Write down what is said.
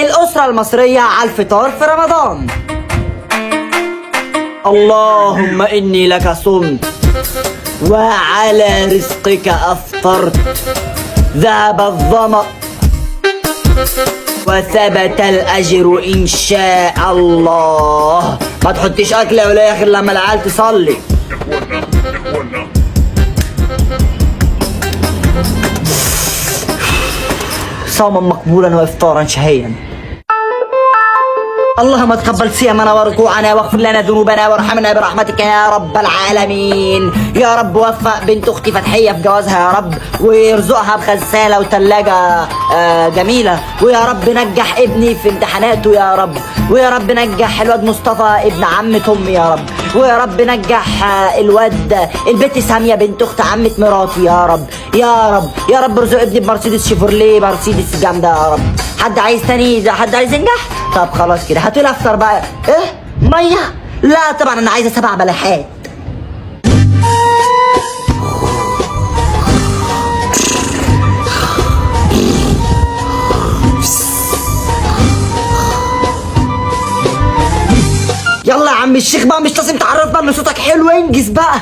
الأسرة المصرية على الفطار في رمضان. اللهم إني لك صمت وعلى رزقك أفطرت، ذهب الظمأ وثبت الأجر إن شاء الله. ما تحطيش أكل يا ولاية غير لما العيال تصلي. صوما مقبولا وإفطارا شهيا. اللهم تقبل صيامنا وركوعنا واغفر لنا ذنوبنا وارحمنا برحمتك يا رب العالمين. يا رب وفق بنت اختي فتحيه في جوازها يا رب، ويرزقها بغساله وثلاجه جميله. ويا رب نجح ابني في امتحاناته يا رب. ويا رب نجح الواد مصطفى ابن عمة امي يا رب. ويا رب نجح البت ساميه بنت اخت عمة مراتي يا رب. يا رب يا رب ارزق ابني بمرسيدس شيفروليه، مرسيدس جامده يا رب. حد عايز تاني؟ حد عايز ينجح؟ طب خلاص كده هاتولي افطر بقى. ايه ميه؟ لا طبعا انا عايزه 7 بلحات. يلا يا عم الشيخ بقى، مش لازم تعرفنا ان صوتك حلو، انجز بقى.